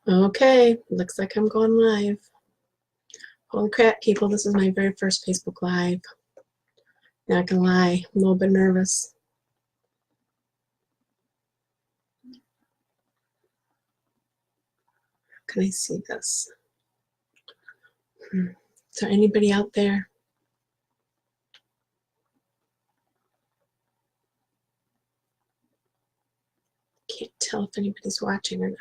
Okay, looks like I'm going live. Holy crap, people, this is my very first Facebook Live. Not gonna lie, I'm a little bit nervous. How can I see this? Is there anybody out there? Can't tell if anybody's watching or not.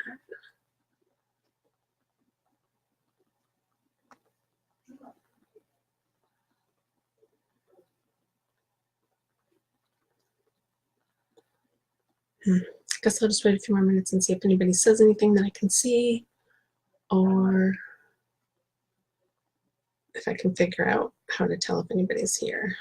I guess I'll just wait a few more minutes and see if anybody says anything that I can see, or if I can figure out how to tell if anybody's here.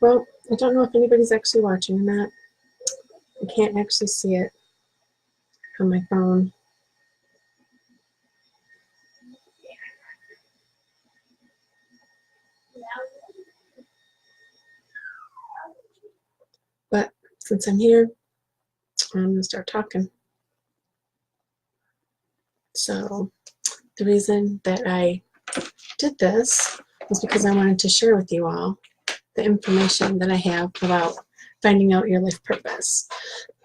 Well, I don't know if anybody's actually watching or not. I can't actually see it on my phone. But since I'm here, I'm going to start talking. So the reason that I did this was because I wanted to share with you all the information that I have about finding out your life purpose.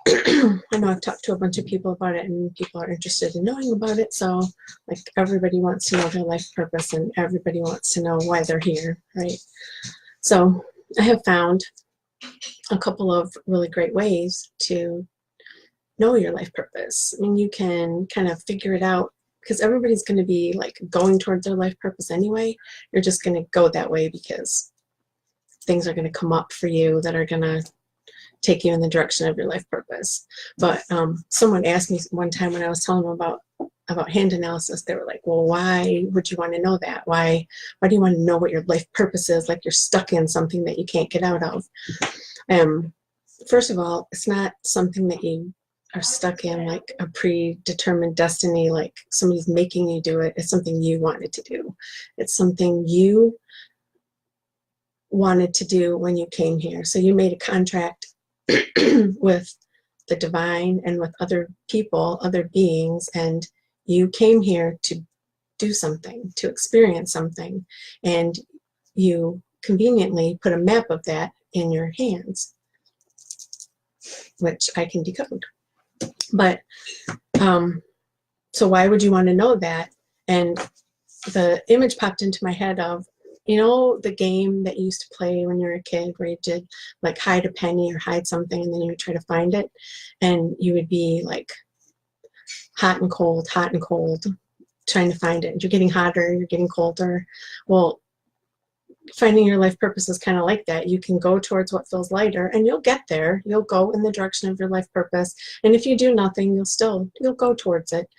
I know I've talked to a bunch of people about it, and people are interested in knowing about it. So like everybody wants to know their life purpose, and everybody wants to know why they're here, right? So I have found a couple of really great ways to know your life purpose. I mean, you can kind of figure it out because everybody's going to be like going towards their life purpose anyway. You're just going to go that way because things are going to come up for you that are going to take you in the direction of your life purpose. But someone asked me one time when I was telling them about hand analysis, they were like, well, why would you want to know that? Why do you want to know what your life purpose is? Like you're stuck in something that you can't get out of. First of all, it's not something that you are stuck in like a predetermined destiny, like somebody's making you do it. It's something you wanted to do. It's something you wanted to do when you came here. So you made a contract with the divine and with other people, other beings, and you came here to do something, to experience something, and you conveniently put a map of that in your hands, which I can decode. But so why would you want to know that? And the image popped into my head of, you know, the game that you used to play when you were a kid where you did like hide a penny or hide something, and then you would try to find it, and you would be like hot and cold, trying to find it. You're getting hotter, you're getting colder. Well, finding your life purpose is kind of like that. You can go towards what feels lighter, and you'll get there. You'll go in the direction of your life purpose. And if you do nothing, you'll go towards it.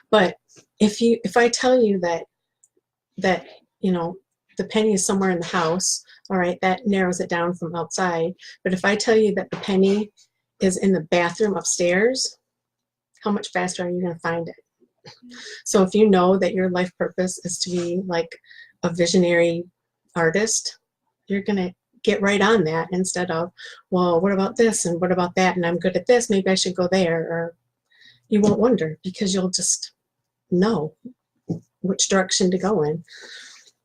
But if I tell you that you know, the penny is somewhere in the house, all right, that narrows it down from outside. But if I tell you that the penny is in the bathroom upstairs, how much faster are you going to find it? So if you know that your life purpose is to be like a visionary artist, you're going to get right on that instead of, well, what about this and what about that, and I'm good at this, maybe I should go there. Or you won't wonder because you'll just know which direction to go in.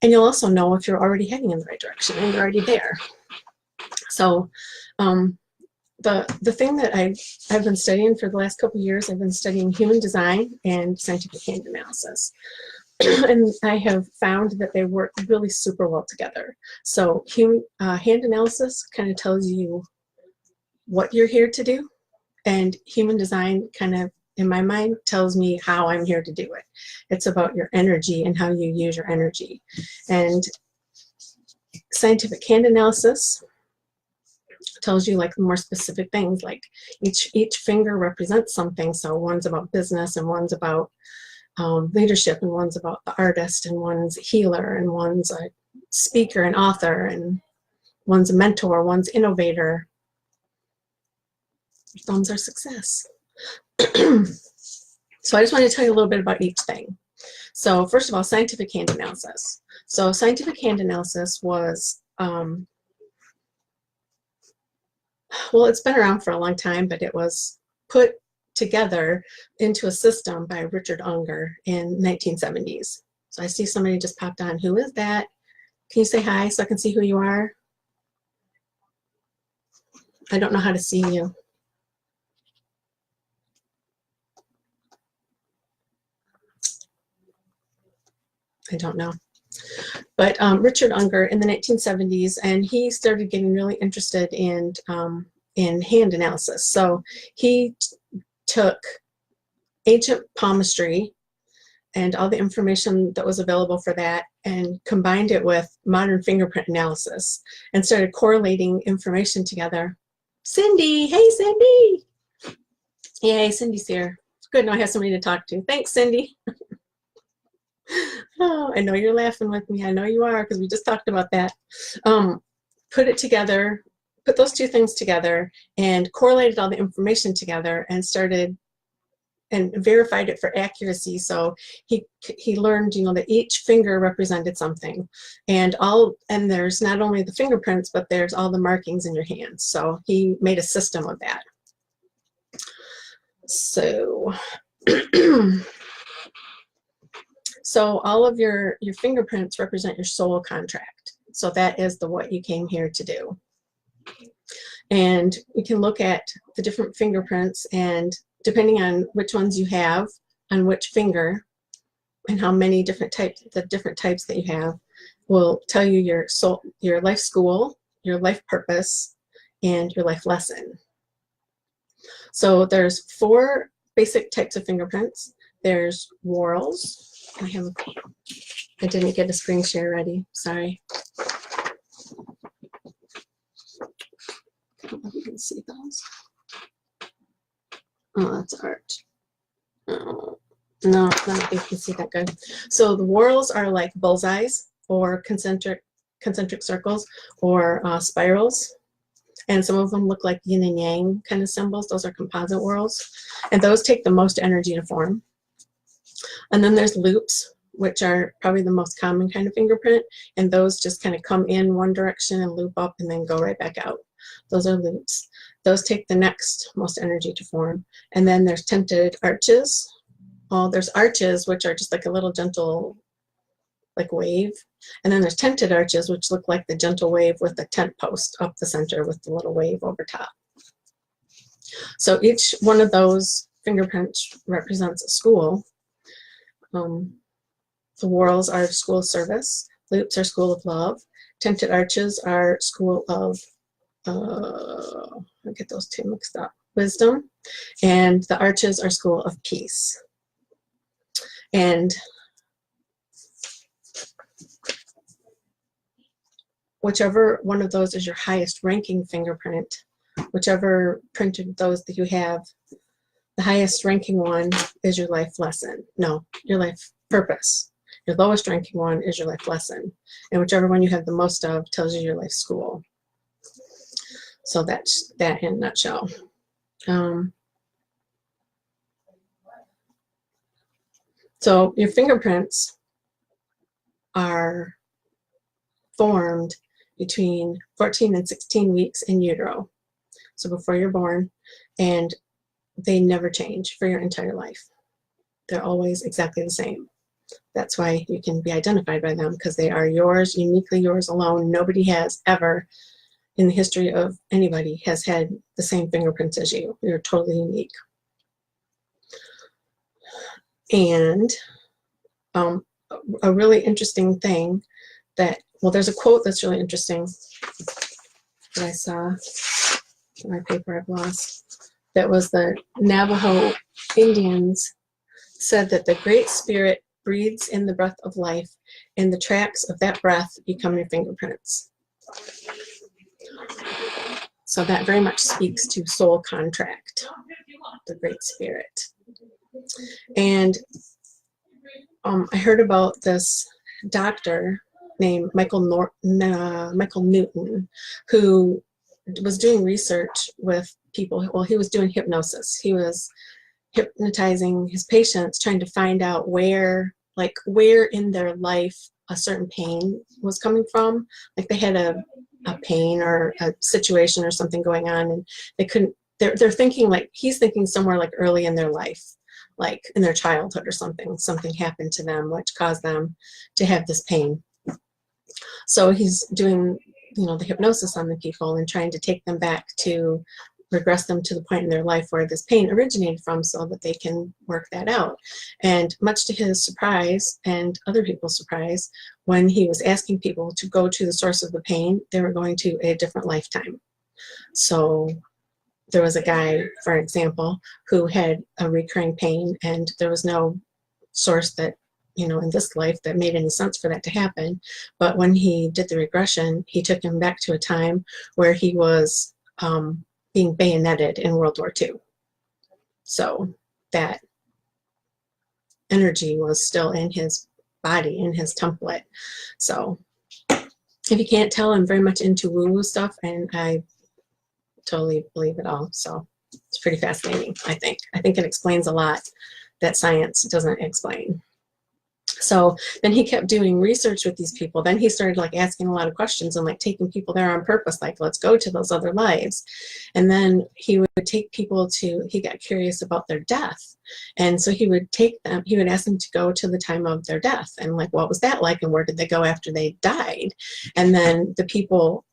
And you'll also know if you're already heading in the right direction and you're already there. So the thing that I've been studying for the last couple of years, I've been studying human design and scientific hand analysis. And I have found that they work really super well together. So hand analysis kind of tells you what you're here to do, and human design kind of, in my mind, tells me how I'm here to do it. It's about your energy and how you use your energy. And scientific hand analysis tells you like more specific things, like each finger represents something. So one's about business, and one's about leadership, and one's about the artist, and one's a healer, and one's a speaker and author, and one's a mentor, one's innovator. Thumbs are success. So I just wanted to tell you a little bit about each thing. So first of all, scientific hand analysis. So scientific hand analysis was, well, it's been around for a long time, but it was put together into a system by Richard Unger in 1970s. So I see somebody just popped on. Who is that? Can you say hi so I can see who you are? I don't know how to see you. I don't know. But Richard Unger in the 1970s, and he started getting really interested in hand analysis. So he took ancient palmistry and all the information that was available for that and combined it with modern fingerprint analysis and started correlating information together. Cindy, hey Cindy. Yay, Cindy's here. Good, now I have somebody to talk to. Thanks, Cindy. Oh, I know you're laughing with me. I know you are, because we just talked about that. Put it together, put those two things together, and correlated all the information together, and started and verified it for accuracy. So he learned, you know, that each finger represented something, and there's not only the fingerprints, but there's all the markings in your hands. So he made a system of that. So. So all of your fingerprints represent your soul contract. So that is what you came here to do. And we can look at the different fingerprints, and depending on which ones you have on which finger and how many different types, the different types that you have, will tell you your soul, your life school, your life purpose, and your life lesson. So there's 4 basic types of fingerprints. There's whorls. I didn't get a screen share ready, sorry. I don't know if you can see those. Oh, that's art. Oh, no, I don't think you can see that good. So the whorls are like bullseyes or concentric circles or spirals. And some of them look like yin and yang kind of symbols. Those are composite whorls. And those take the most energy to form. And then there's loops, which are probably the most common kind of fingerprint, and those just kind of come in one direction and loop up and then go right back out. Those are loops. Those take the next most energy to form. And then there's tinted arches. Well, there's arches, which are just like a little gentle like wave. And then there's tinted arches, which look like the gentle wave with the tent post up the center with the little wave over top. So each one of those fingerprints represents a school. The whorls are school of service, loops are school of love, tinted arches are school of, I get those two mixed up, wisdom, and the arches are school of peace. And whichever one of those is your highest ranking fingerprint, whichever printed those that you have, the highest ranking one is your life lesson. No, your life purpose. Your lowest ranking one is your life lesson. And whichever one you have the most of tells you your life school. So that's that in a nutshell. So your fingerprints are formed between 14 and 16 weeks in utero. So before you're born, and they never change for your entire life. They're always exactly the same. That's why you can be identified by them, because they are yours, uniquely yours alone. Nobody has ever, in the history of anybody, has had the same fingerprints as you. You're totally unique. And a really interesting thing that, well, there's a quote that's really interesting that I saw in my paper I've lost. That was the Navajo Indians said that the Great Spirit breathes in the breath of life, and the tracks of that breath become your fingerprints. So that very much speaks to soul contract, the Great Spirit. And I heard about this doctor named Michael Newton, who was doing research with people. Well, he was doing hypnosis. He was hypnotizing his patients, trying to find out where in their life a certain pain was coming from. Like they had a pain or a situation or something going on, and they couldn't, they're thinking, like he's thinking somewhere like early in their life, like in their childhood or something happened to them which caused them to have this pain. So he's doing, the hypnosis on the people and trying to take them back to regress them to the point in their life where this pain originated from, so that they can work that out. And much to his surprise and other people's surprise, when he was asking people to go to the source of the pain, they were going to a different lifetime. So there was a guy, for example, who had a recurring pain, and there was no source that, in this life that made any sense for that to happen. But when he did the regression, he took him back to a time where he was being bayoneted in World War II. So that energy was still in his body, in his template. So if you can't tell, I'm very much into woo-woo stuff, and I totally believe it all. So it's pretty fascinating, I think. I think it explains a lot that science doesn't explain. So then he kept doing research with these people. Then he started like asking a lot of questions and like taking people there on purpose, like, let's go to those other lives. And then he would take people to, he got curious about their death. And so he would take them, he would ask them to go to the time of their death and like, what was that like? And where did they go after they died? And then the people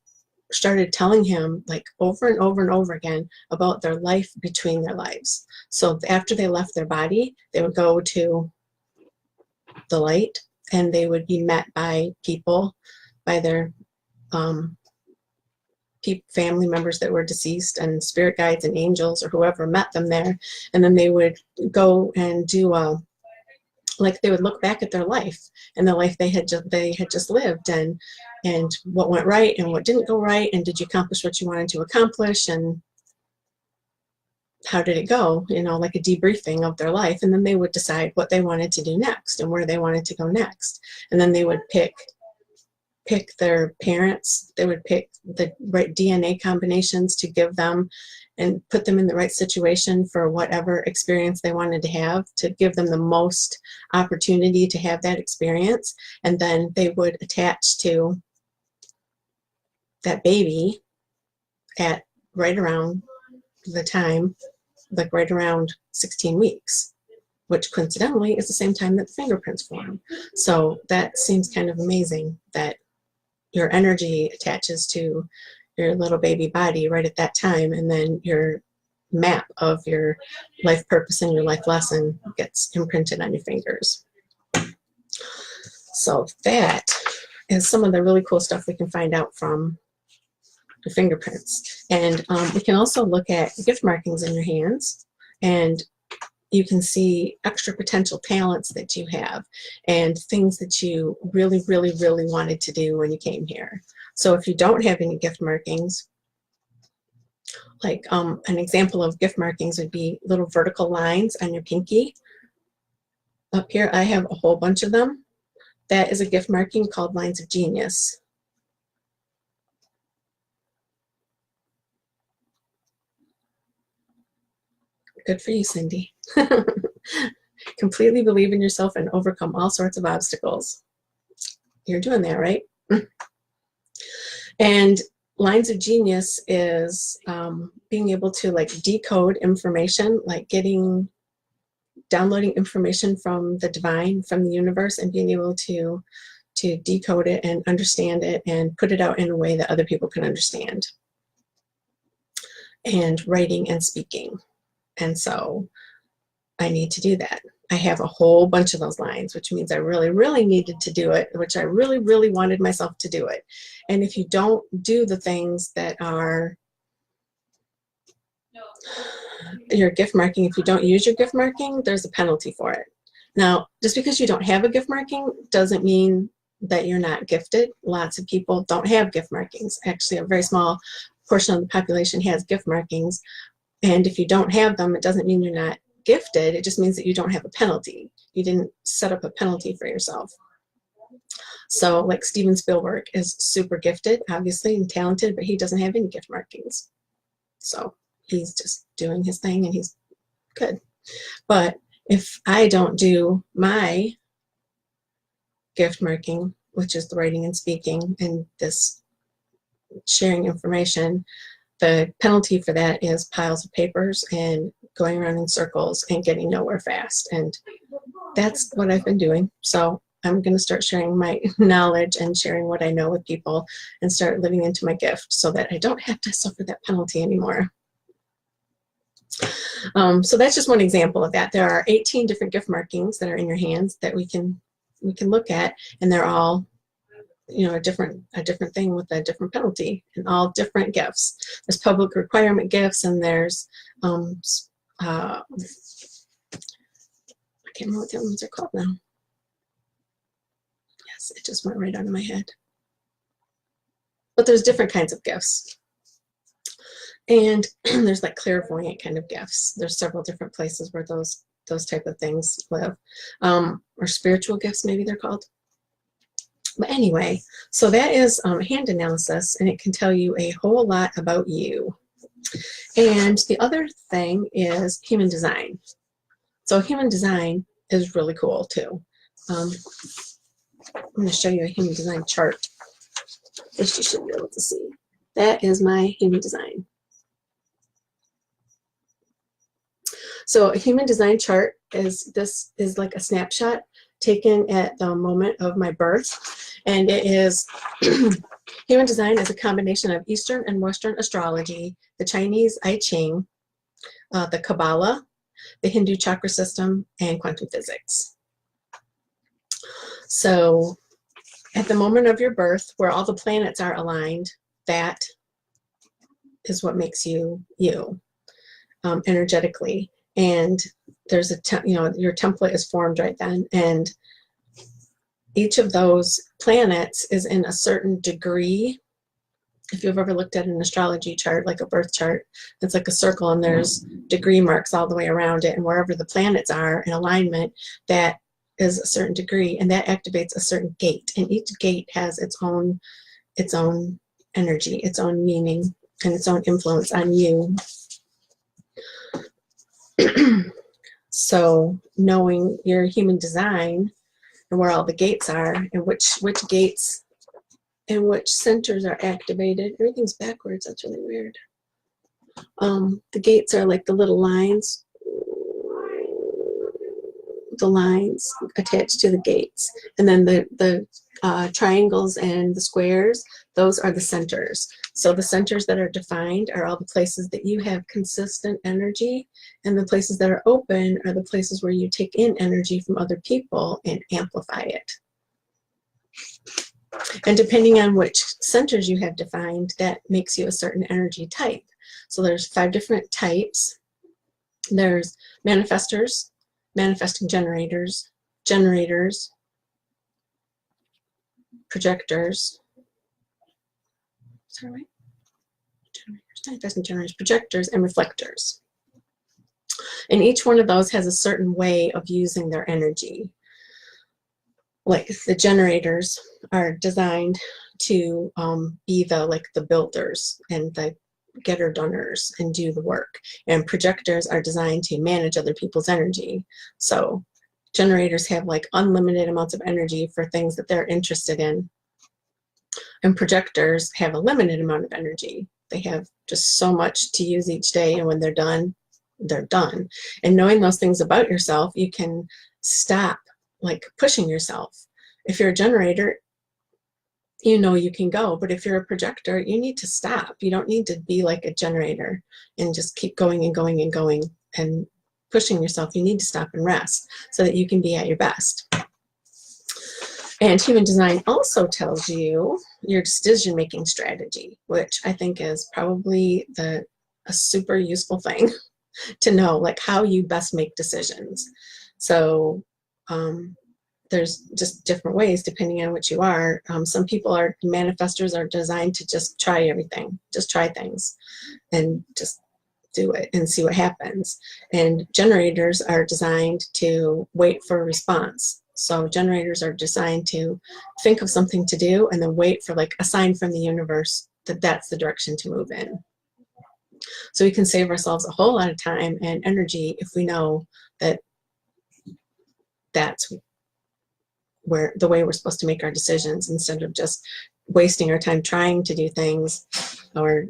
started telling him like over and over and over again about their life between their lives. So after they left their body, they would go to the light, and they would be met by people, by their family members that were deceased, and spirit guides and angels or whoever met them there. And then they would go and do like they would look back at their life and the life they had just lived, and what went right and what didn't go right, and did you accomplish what you wanted to accomplish, and how did it go, like a debriefing of their life. And then they would decide what they wanted to do next and where they wanted to go next. And then they would pick their parents. They would pick the right DNA combinations to give them and put them in the right situation for whatever experience they wanted to have, to give them the most opportunity to have that experience. And then they would attach to that baby at right around the time, like right around 16 weeks, which coincidentally is the same time that the fingerprints form. So that seems kind of amazing that your energy attaches to your little baby body right at that time, and then your map of your life purpose and your life lesson gets imprinted on your fingers. So that is some of the really cool stuff we can find out from the fingerprints. And we can also look at gift markings in your hands, and you can see extra potential talents that you have and things that you really, really, really wanted to do when you came here. So if you don't have any gift markings, like an example of gift markings would be little vertical lines on your pinky. Up here, I have a whole bunch of them. That is a gift marking called lines of genius. Good for you, Cindy. Completely believe in yourself and overcome all sorts of obstacles. You're doing that, right? And lines of genius is being able to like decode information, like downloading information from the divine, from the universe, and being able to decode it and understand it and put it out in a way that other people can understand. And writing and speaking. And so I need to do that. I have a whole bunch of those lines, which means I really, really needed to do it, which I really, really wanted myself to do it. And if you don't do the things that are your gift marking, if you don't use your gift marking, there's a penalty for it. Now, just because you don't have a gift marking doesn't mean that you're not gifted. Lots of people don't have gift markings. Actually, a very small portion of the population has gift markings. And if you don't have them, it doesn't mean you're not gifted. It just means that you don't have a penalty. You didn't set up a penalty for yourself. So like Steven Spielberg is super gifted, obviously, and talented, but he doesn't have any gift markings. So he's just doing his thing and he's good. But if I don't do my gift marking, which is the writing and speaking and this sharing information, the penalty for that is piles of papers and going around in circles and getting nowhere fast. And that's what I've been doing. So I'm going to start sharing my knowledge and sharing what I know with people and start living into my gift so that I don't have to suffer that penalty anymore. So that's just one example of that. There are 18 different gift markings that are in your hands that we can look at, and they're all, you know, a different thing with a different penalty, and all different gifts. There's public requirement gifts, and there's I can't remember what the other ones are called now. Yes, it just went right out of my head. But there's different kinds of gifts. And there's like clairvoyant kind of gifts. There's several different places where those type of things live. Or spiritual gifts, maybe they're called. But anyway, so that is hand analysis, and it can tell you a whole lot about you. And the other thing is human design. So human design is really cool too. I'm going to show you a human design chart, which you should be able to see. That is my human design. So a human design chart is like a snapshot taken at the moment of my birth, and it is human design is a combination of Eastern and Western astrology, the Chinese I Ching, the Kabbalah, the Hindu chakra system, and quantum physics. So at the moment of your birth, where all the planets are aligned, that is what makes you you energetically. And there's your template is formed right then, and each of those planets is in a certain degree. If you've ever looked at an astrology chart, like a birth chart, it's like a circle, and there's degree marks all the way around it, and wherever the planets are in alignment, that is a certain degree, and that activates a certain gate, and each gate has its own energy, its own meaning, and its own influence on you. So knowing your human design and where all the gates are, and which gates and which centers are activated. Everything's backwards. That's really weird. The gates are like the little lines. The lines attached to the gates, and then the triangles and the squares, those are the centers. So the centers that are defined are all the places that you have consistent energy, and the places that are open are the places where you take in energy from other people and amplify it. And depending on which centers you have defined, that makes you a certain energy type. So there's 5 different types. There's manifestors, manifesting generators, projectors, manifesting generators, projectors, and reflectors. And each one of those has a certain way of using their energy. Like the generators are designed to be the builders and the getter-doners and do the work. And projectors are designed to manage other people's energy. So generators have like unlimited amounts of energy for things that they're interested in. And projectors have a limited amount of energy. They have just so much to use each day, and when they're done, they're done. And knowing those things about yourself, you can stop like pushing yourself. If you're a generator, you know you can go, but if you're a projector, you need to stop. You don't need to be like a generator and just keep going and going and going and pushing yourself. You need to stop and rest so that you can be at your best. And human design also tells you your decision-making strategy, which I think is probably a super useful thing to know, like how you best make decisions. So there's just different ways depending on what you are. Some people are manifestors, are designed to just try everything, just try things and just do it and see what happens. And generators are designed to wait for a response. So generators are designed to think of something to do and then wait for like a sign from the universe that that's the direction to move in. So we can save ourselves a whole lot of time and energy if we know that that's where the way we're supposed to make our decisions, instead of just wasting our time trying to do things or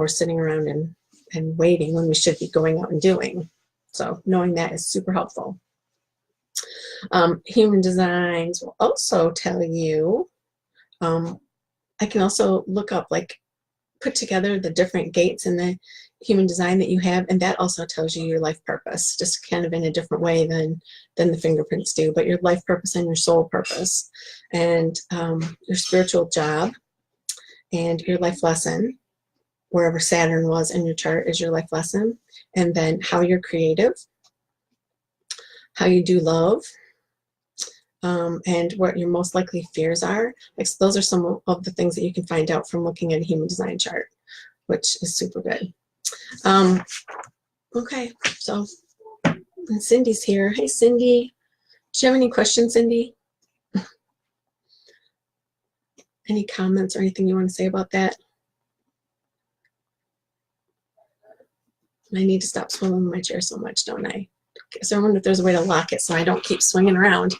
sitting around and waiting when we should be going out and doing. So knowing that is super helpful. Human designs will also tell you, I can also look up, like, put together the different gates in the human design that you have, and that also tells you your life purpose, just kind of in a different way than the fingerprints do, but your life purpose and your soul purpose, and your spiritual job, and your life lesson, wherever Saturn was in your chart is your life lesson, and then how you're creative, how you do love, and what your most likely fears are. Like, so those are some of the things that you can find out from looking at a human design chart, which is super good. Okay, so and Cindy's here. Hey, Cindy. Do you have any questions, Cindy? Any comments or anything you want to say about that? I need to stop swinging my chair so much, don't I? So I wonder if there's a way to lock it so I don't keep swinging around.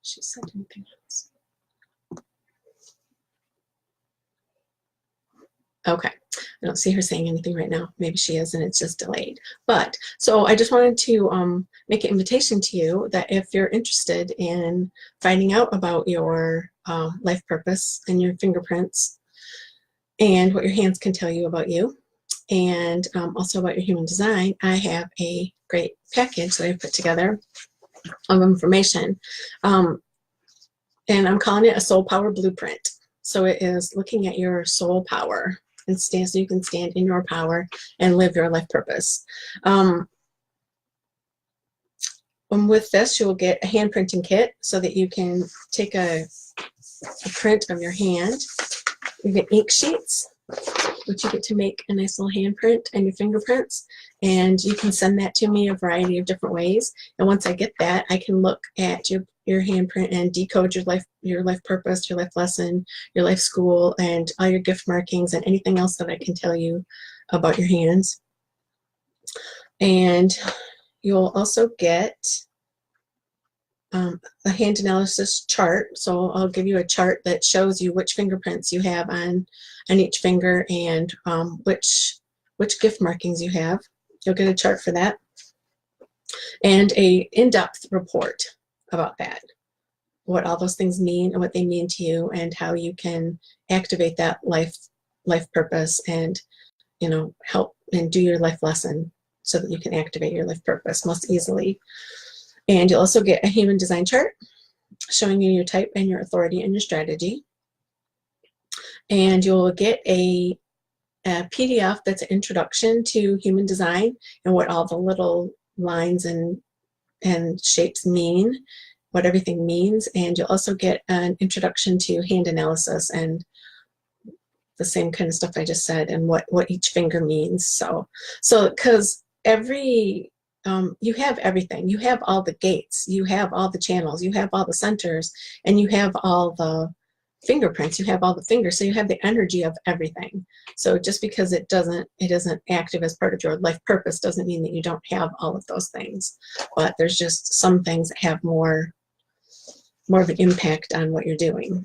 She said anything else? Okay, I don't see her saying anything right now. Maybe she is, and it's just delayed. But so I just wanted to make an invitation to you that if you're interested in finding out about your life purpose and your fingerprints and what your hands can tell you about you, and also about your human design, I have a great package that I've put together of information. And I'm calling it a soul power blueprint. So it is looking at your soul power and so you can stand in your power and live your life purpose. And with this, you will get a hand printing kit so that you can take a print of your hand. You get ink sheets, which you get to make a nice little handprint and your fingerprints, and you can send that to me a variety of different ways. And once I get that, I can look at your handprint and decode your life purpose, your life lesson, your life school, and all your gift markings and anything else that I can tell you about your hands. And you'll also get a hand analysis chart. So I'll give you a chart that shows you which fingerprints you have on each finger and which gift markings you have. You'll get a chart for that, and a in-depth report about that, what all those things mean and what they mean to you, and how you can activate that life purpose and, you know, help and do your life lesson so that you can activate your life purpose most easily. And you'll also get a human design chart showing you your type and your authority and your strategy. And you'll get a PDF that's an introduction to human design and what all the little lines and shapes mean, what everything means. And you'll also get an introduction to hand analysis and the same kind of stuff I just said, and what each finger means. So because you have everything. You have all the gates, you have all the channels, you have all the centers, and you have all the fingerprints, you have all the fingers, so you have the energy of everything. So just because it isn't active as part of your life purpose doesn't mean that you don't have all of those things. But there's just some things that have more of an impact on what you're doing.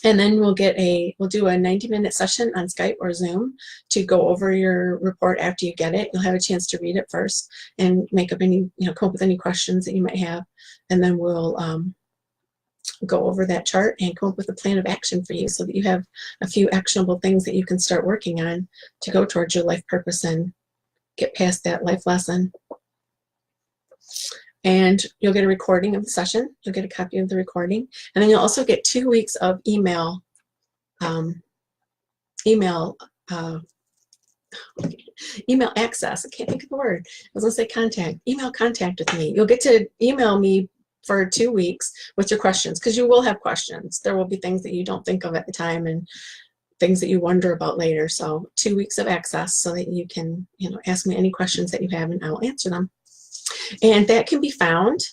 And then we'll do a 90-minute session on Skype or Zoom to go over your report after you get it. You'll have a chance to read it first and make up any, come up with any questions that you might have. And then we'll go over that chart and come up with a plan of action for you so that you have a few actionable things that you can start working on to go towards your life purpose and get past that life lesson. And you'll get a recording of the session. You'll get a copy of the recording. And then you'll also get 2 weeks of email access. I can't think of the word. I was going to say contact. Email contact with me. You'll get to email me for 2 weeks with your questions, because you will have questions. There will be things that you don't think of at the time and things that you wonder about later. So 2 weeks of access so that you can, ask me any questions that you have and I will answer them. And that can be found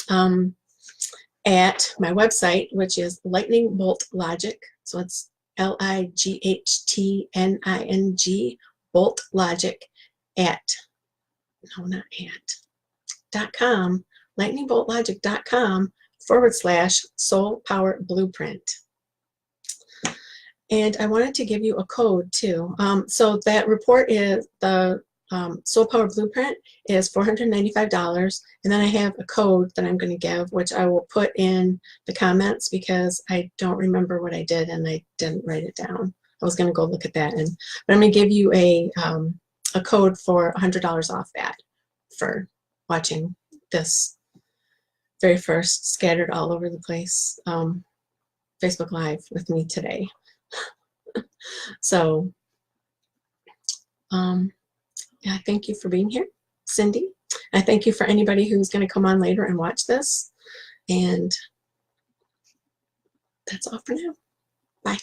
at my website, which is Lightning Bolt Logic. So it's LIGHTNING Bolt Logic .com, lightningboltlogic.com/soul power blueprint. And I wanted to give you a code too. So that report is the Soul Power Blueprint is $495, and then I have a code that I'm going to give, which I will put in the comments because I don't remember what I did and I didn't write it down. I was going to go look at that, but I'm going to give you a code for $100 off that for watching this very first scattered all over the place Facebook Live with me today. So I thank you for being here, Cindy. I thank you for anybody who's going to come on later and watch this. And that's all for now. Bye.